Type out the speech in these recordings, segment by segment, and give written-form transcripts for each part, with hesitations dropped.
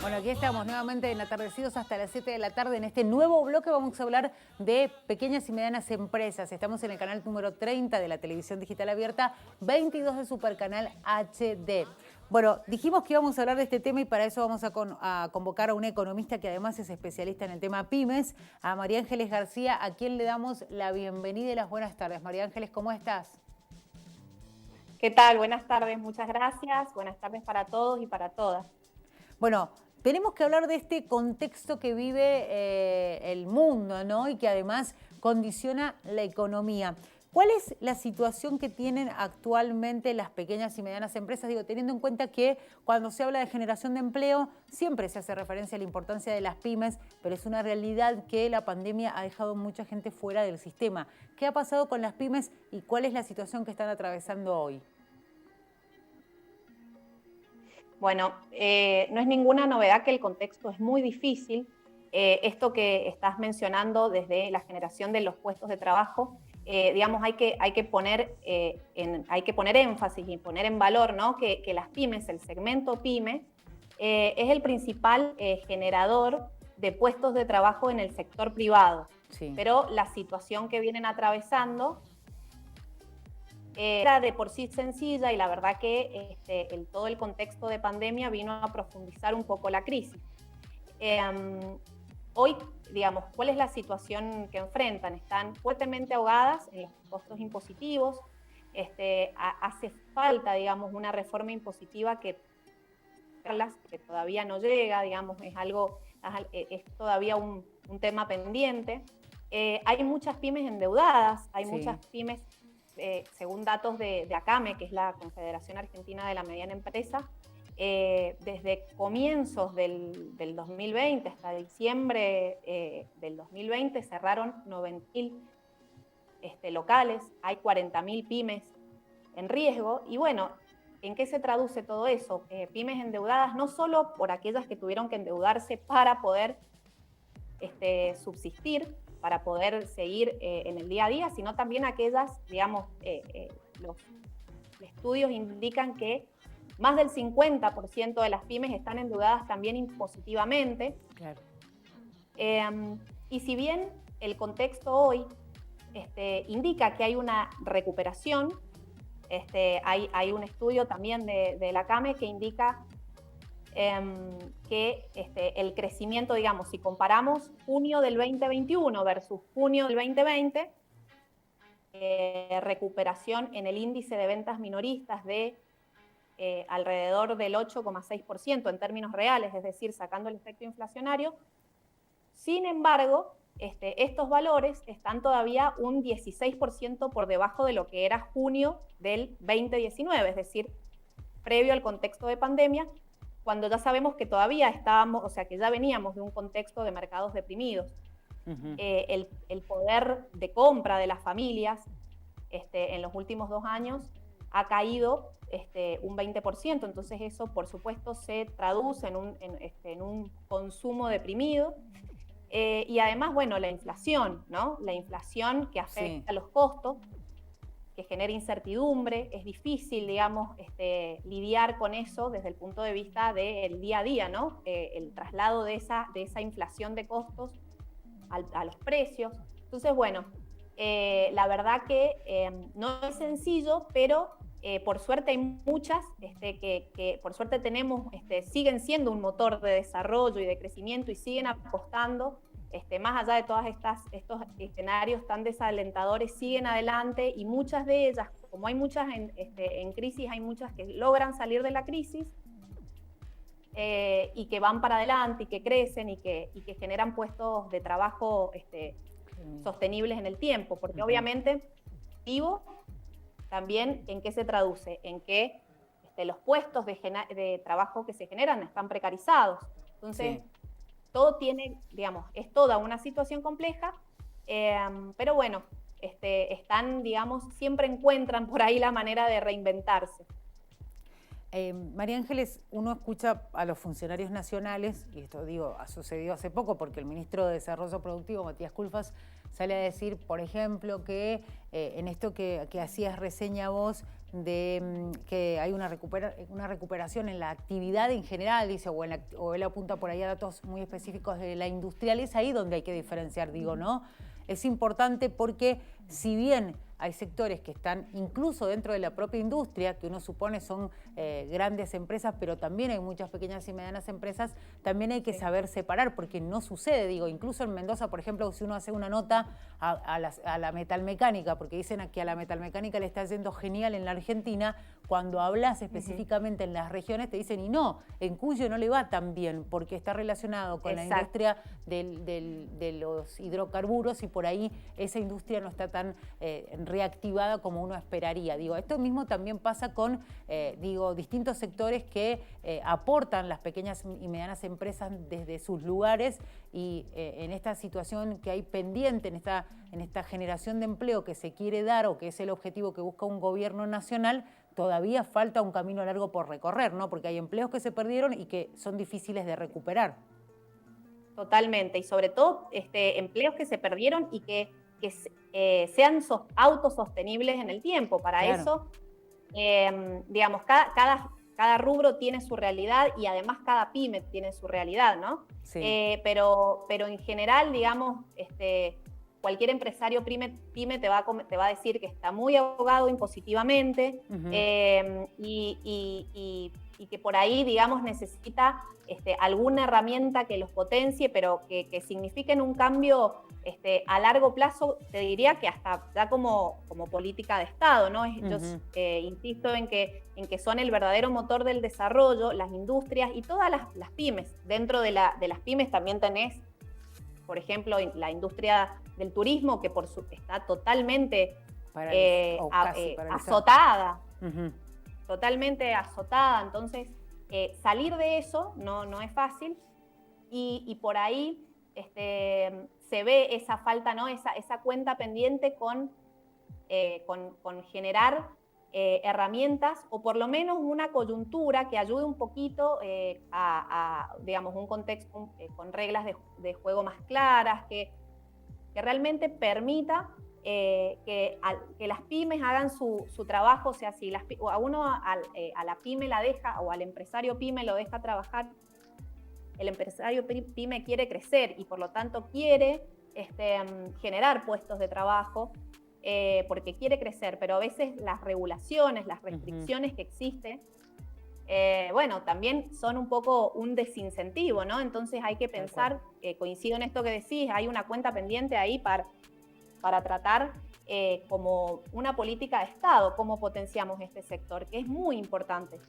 Bueno, aquí estamos nuevamente en Atardecidos hasta las 7 de la tarde. En este nuevo bloque vamos a hablar de pequeñas y medianas empresas. Estamos en el canal número 30 de la televisión digital abierta, 22 de Supercanal HD. Bueno, dijimos que íbamos a hablar de este tema y para eso vamos a convocar a una economista que además es especialista en el tema pymes, a María Ángeles García, a quien le damos la bienvenida y las buenas tardes. María Ángeles, ¿cómo estás? ¿Qué tal? Buenas tardes, muchas gracias. Buenas tardes para todos y para todas. Bueno, tenemos que hablar de este contexto que vive el mundo, ¿no? Y que además condiciona la economía. ¿Cuál es la situación que tienen actualmente las pequeñas y medianas empresas? Digo, teniendo en cuenta que cuando se habla de generación de empleo, siempre se hace referencia a la importancia de las pymes, pero es una realidad que la pandemia ha dejado mucha gente fuera del sistema. ¿Qué ha pasado con las pymes y cuál es la situación que están atravesando hoy? Bueno, no es ninguna novedad que el contexto es muy difícil. Esto que estás mencionando desde la generación de los puestos de trabajo, digamos, hay que poner énfasis y poner en valor, ¿no? que las pymes, el segmento pyme, es el principal generador de puestos de trabajo en el sector privado. Sí. Pero la situación que vienen atravesando era de por sí sencilla y la verdad que todo el contexto de pandemia vino a profundizar un poco la crisis. Hoy, digamos, ¿cuál es la situación que enfrentan? Están fuertemente ahogadas en los costos impositivos. Hace falta, digamos, una reforma impositiva que todavía no llega, digamos, es todavía un tema pendiente. Hay muchas pymes endeudadas, hay muchas pymes, según datos de ACAME, que es la Confederación Argentina de la Mediana Empresa, desde comienzos del 2020 hasta diciembre del 2020 cerraron 90.000 locales, hay 40.000 pymes en riesgo y bueno, ¿en qué se traduce todo eso? Pymes endeudadas no solo por aquellas que tuvieron que endeudarse para poder subsistir, para poder seguir en el día a día, sino también aquellas, digamos, los estudios indican que más del 50% de las pymes están endeudadas también impositivamente. Claro. Y si bien el contexto hoy indica que hay una recuperación, hay un estudio también de la CAME que indica que el crecimiento, digamos, si comparamos junio del 2021 versus junio del 2020, recuperación en el índice de ventas minoristas de alrededor del 8,6% en términos reales, es decir, sacando el efecto inflacionario. Sin embargo, estos valores están todavía un 16% por debajo de lo que era junio del 2019, es decir, previo al contexto de pandemia, cuando ya sabemos que todavía estábamos, o sea, que ya veníamos de un contexto de mercados deprimidos. El poder de compra de las familias en los últimos 2 años ha caído un 20%, entonces eso por supuesto se traduce en un consumo deprimido. Y además, bueno, la inflación, ¿no? La inflación que afecta a los costos, que genera incertidumbre, es difícil, digamos, lidiar con eso desde el punto de vista del día a día, ¿no? El traslado de esa inflación de costos a los precios. Entonces, bueno, la verdad que no es sencillo, pero por suerte hay muchas que por suerte tenemos, siguen siendo un motor de desarrollo y de crecimiento y siguen apostando, más allá de todos estos escenarios tan desalentadores, siguen adelante y muchas de ellas, como hay muchas en crisis, hay muchas que logran salir de la crisis y que van para adelante y que crecen y que generan puestos de trabajo sostenibles en el tiempo, porque obviamente también en qué se traduce, en que los puestos de trabajo que se generan están precarizados. Entonces, todo tiene, digamos, es toda una situación compleja, pero bueno, están, digamos, siempre encuentran por ahí la manera de reinventarse. María Ángeles, uno escucha a los funcionarios nacionales, y esto digo, ha sucedido hace poco porque el ministro de Desarrollo Productivo, Matías Culfas, sale a decir, por ejemplo, que en esto que hacías reseña vos que hay una recuperación en la actividad en general, dice, o él apunta por ahí a datos muy específicos de la industrial, es ahí donde hay que diferenciar, digo, ¿no? Es importante porque si bien hay sectores que están incluso dentro de la propia industria, que uno supone son grandes empresas, pero también hay muchas pequeñas y medianas empresas, también hay que saber separar, porque no sucede, digo, incluso en Mendoza, por ejemplo, si uno hace una nota a la metalmecánica, porque dicen que a la metalmecánica le está yendo genial en la Argentina, cuando hablas específicamente en las regiones te dicen, y no, en Cuyo no le va tan bien, porque está relacionado con la industria de los hidrocarburos y por ahí esa industria no está tan reactivada como uno esperaría. Digo, esto mismo también pasa con, distintos sectores que aportan las pequeñas y medianas empresas desde sus lugares y en esta situación que hay pendiente, en esta generación de empleo que se quiere dar o que es el objetivo que busca un gobierno nacional, todavía falta un camino largo por recorrer, ¿no? Porque hay empleos que se perdieron y que son difíciles de recuperar. Totalmente, y sobre todo empleos que se perdieron y que sean autosostenibles en el tiempo. Para eso, digamos, cada rubro tiene su realidad y además cada pyme tiene su realidad, ¿no? Sí. Pero en general, digamos, cualquier empresario pyme te va a decir que está muy ahogado impositivamente y que por ahí, digamos, necesita alguna herramienta que los potencie, pero que signifiquen un cambio a largo plazo, te diría que hasta ya como política de Estado, ¿no? Yo insisto en que son el verdadero motor del desarrollo, las industrias y todas las pymes. Dentro de las pymes también tenés, por ejemplo, la industria del turismo, que está totalmente azotada. Totalmente azotada, entonces salir de eso no es fácil y por ahí se ve esa falta, ¿no? esa cuenta pendiente con generar herramientas o por lo menos una coyuntura que ayude un poquito digamos, un contexto con reglas de juego más claras, que realmente permita que las pymes hagan su trabajo. O sea, si a la pyme la deja, o al empresario pyme lo deja trabajar, el empresario pyme quiere crecer y por lo tanto quiere generar puestos de trabajo porque quiere crecer, pero a veces las regulaciones, las restricciones que existen, bueno, también son un poco un desincentivo, ¿no? Entonces hay que pensar, coincido en esto que decís, hay una cuenta pendiente ahí para tratar como una política de Estado, cómo potenciamos este sector, que es muy importante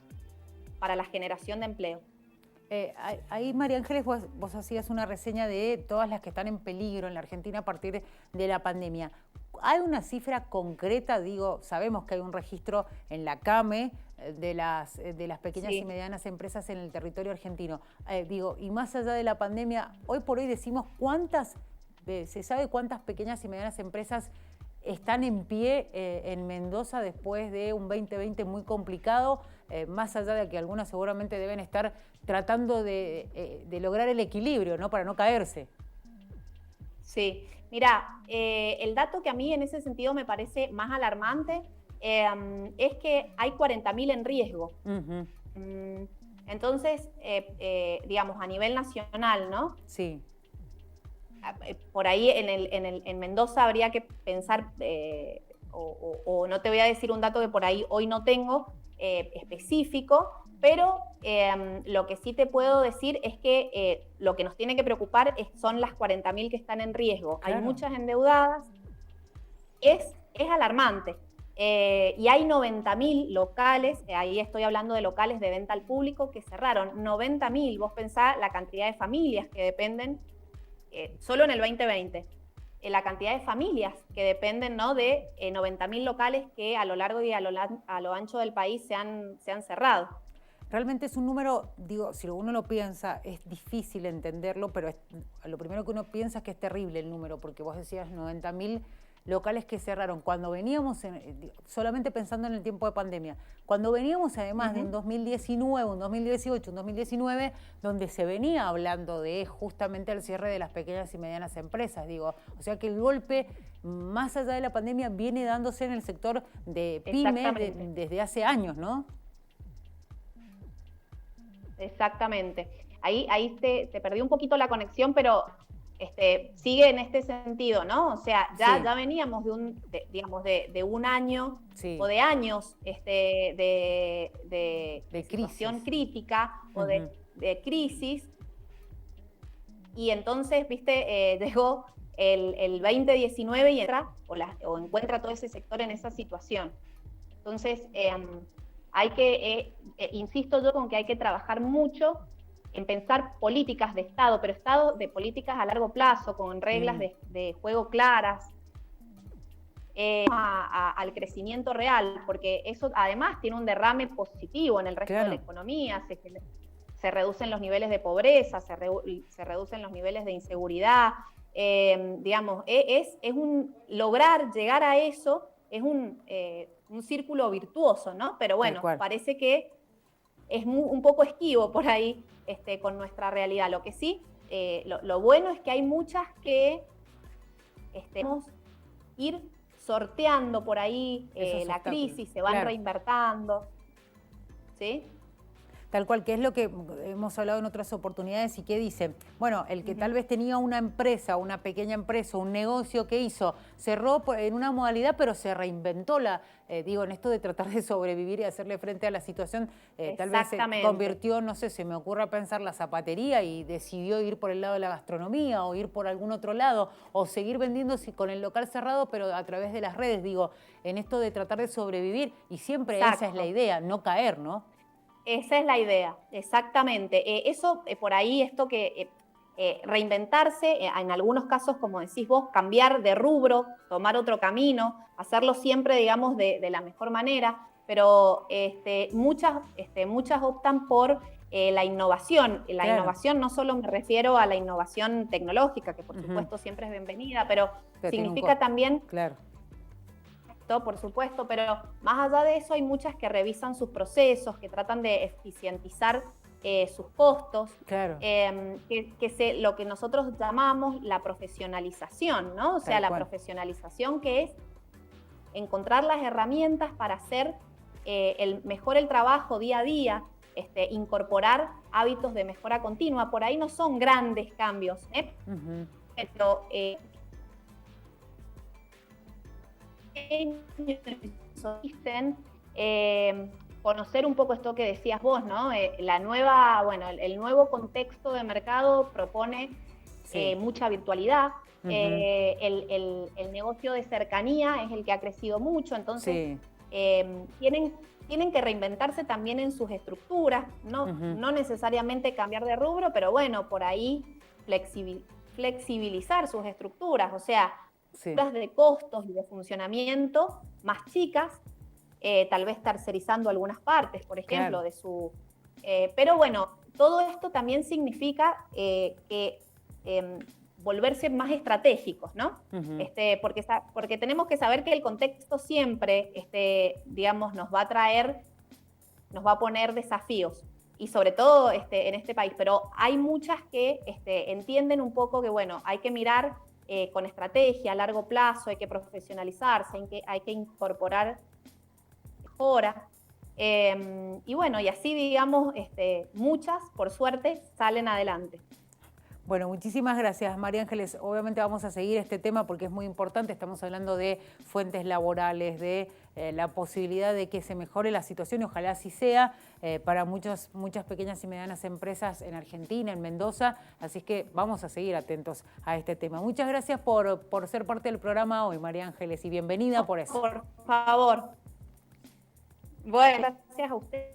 para la generación de empleo. Ahí, María Ángeles, vos hacías una reseña de todas las que están en peligro en la Argentina a partir de la pandemia. ¿Hay una cifra concreta? Digo, sabemos que hay un registro en la CAME de las pequeñas y medianas empresas en el territorio argentino. Y más allá de la pandemia, hoy por hoy decimos ¿se sabe cuántas pequeñas y medianas empresas están en pie en Mendoza después de un 2020 muy complicado? Más allá de que algunas seguramente deben estar tratando de lograr el equilibrio, ¿no? Para no caerse. Sí, mira, el dato que a mí en ese sentido me parece más alarmante es que hay 40.000 en riesgo. Entonces, digamos, a nivel nacional, ¿no? Sí. Por ahí en Mendoza habría que pensar, o no te voy a decir un dato que por ahí hoy no tengo específico, pero lo que sí te puedo decir es que lo que nos tiene que preocupar son las 40.000 que están en riesgo. Claro. Hay muchas endeudadas, es alarmante. Y hay 90.000 locales, ahí estoy hablando de locales de venta al público, que cerraron. 90.000, vos pensás la cantidad de familias que dependen, solo en el 2020, la cantidad de familias que dependen, ¿no? De 90.000 locales que a lo largo y a lo ancho del país se han cerrado. Realmente es un número, digo, si uno lo piensa, es difícil entenderlo, pero lo primero que uno piensa es que es terrible el número, porque vos decías 90.000 locales que cerraron, cuando veníamos, solamente pensando en el tiempo de pandemia, cuando veníamos además de un 2019, un 2018, un 2019, donde se venía hablando de justamente el cierre de las pequeñas y medianas empresas, digo, o sea que el golpe, más allá de la pandemia, viene dándose en el sector de pyme desde hace años, ¿no? Exactamente. Ahí te perdí un poquito la conexión, pero sigue en este sentido, ¿no? O sea, ya veníamos de un año o de años de situación crítica o de crisis, y entonces, llegó el 2019 y encuentra todo ese sector en esa situación. Entonces, hay que, insisto yo con que hay que trabajar mucho en pensar políticas de Estado, pero Estado de políticas a largo plazo, con reglas de juego claras, al crecimiento real, porque eso además tiene un derrame positivo en el resto de la economía, se reducen los niveles de pobreza, se reducen los niveles de inseguridad, lograr llegar a eso es un círculo virtuoso, ¿no? Pero bueno, parece que es un poco esquivo por ahí con nuestra realidad. Lo que sí, lo bueno es que hay muchas que vamos a ir sorteando por ahí la crisis, se van reinvertando, ¿sí? Tal cual, que es lo que hemos hablado en otras oportunidades y que dicen, bueno, el que tal vez tenía una empresa, una pequeña empresa, un negocio que hizo, cerró en una modalidad, pero se reinventó en esto de tratar de sobrevivir y hacerle frente a la situación, tal vez se convirtió, no sé, se me ocurre pensar la zapatería y decidió ir por el lado de la gastronomía o ir por algún otro lado o seguir vendiendo con el local cerrado, pero a través de las redes, en esto de tratar de sobrevivir y siempre esa es la idea, no caer, ¿no? Esa es la idea, exactamente. Por ahí, reinventarse, en algunos casos, como decís vos, cambiar de rubro, tomar otro camino, hacerlo siempre, digamos, de la mejor manera, pero muchas optan por la innovación. La innovación no solo me refiero a la innovación tecnológica, que por supuesto siempre es bienvenida, pero significa también... por supuesto, pero más allá de eso hay muchas que revisan sus procesos, que tratan de eficientizar sus costos, lo que nosotros llamamos la profesionalización, ¿no? O sea, la profesionalización, que es encontrar las herramientas para hacer mejor el trabajo día a día, incorporar hábitos de mejora continua. Por ahí no son grandes cambios, pero conocer un poco esto que decías vos, ¿no? El nuevo contexto de mercado propone mucha virtualidad. El negocio de cercanía es el que ha crecido mucho, entonces tienen que reinventarse también en sus estructuras, no necesariamente cambiar de rubro, pero bueno, por ahí flexibilizar sus estructuras, o sea, de costos y de funcionamiento más chicas, tal vez tercerizando algunas partes, por ejemplo, de su... pero bueno, todo esto también significa volverse más estratégicos, ¿no? Porque tenemos que saber que el contexto siempre, nos va a poner desafíos, y sobre todo en este país, pero hay muchas que entienden un poco que, bueno, hay que mirar con estrategia a largo plazo, hay que profesionalizarse, hay que incorporar mejoras. Y bueno, y así, digamos, muchas, por suerte, salen adelante. Bueno, muchísimas gracias, María Ángeles. Obviamente vamos a seguir este tema porque es muy importante. Estamos hablando de fuentes laborales, de la posibilidad de que se mejore la situación, y ojalá así sea para muchas pequeñas y medianas empresas en Argentina, en Mendoza. Así es que vamos a seguir atentos a este tema. Muchas gracias por ser parte del programa hoy, María Ángeles, y bienvenida por eso. Por favor. Bueno, gracias a ustedes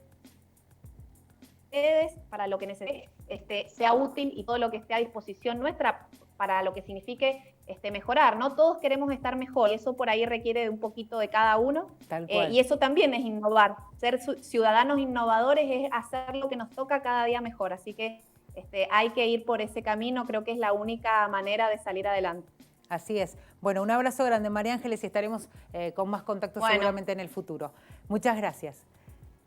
para lo que necesite, sea útil, y todo lo que esté a disposición nuestra para lo que signifique mejorar, ¿no? Todos queremos estar mejor, y eso por ahí requiere de un poquito de cada uno. Tal cual. Y eso también es innovar. Ser ciudadanos innovadores es hacer lo que nos toca cada día mejor. Así que hay que ir por ese camino, creo que es la única manera de salir adelante. Así es. Bueno, un abrazo grande, María Ángeles, y estaremos con más contactos seguramente en el futuro. Muchas gracias.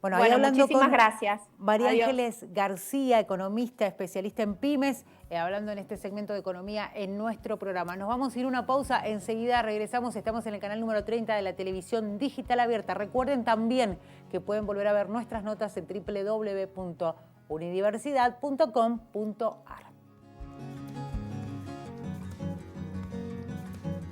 Bueno, muchísimas gracias. María Ángeles García, economista, especialista en pymes, hablando en este segmento de economía en nuestro programa. Nos vamos a ir a una pausa, enseguida regresamos, estamos en el canal número 30 de la televisión digital abierta. Recuerden también que pueden volver a ver nuestras notas en www.unidiversidad.com.ar.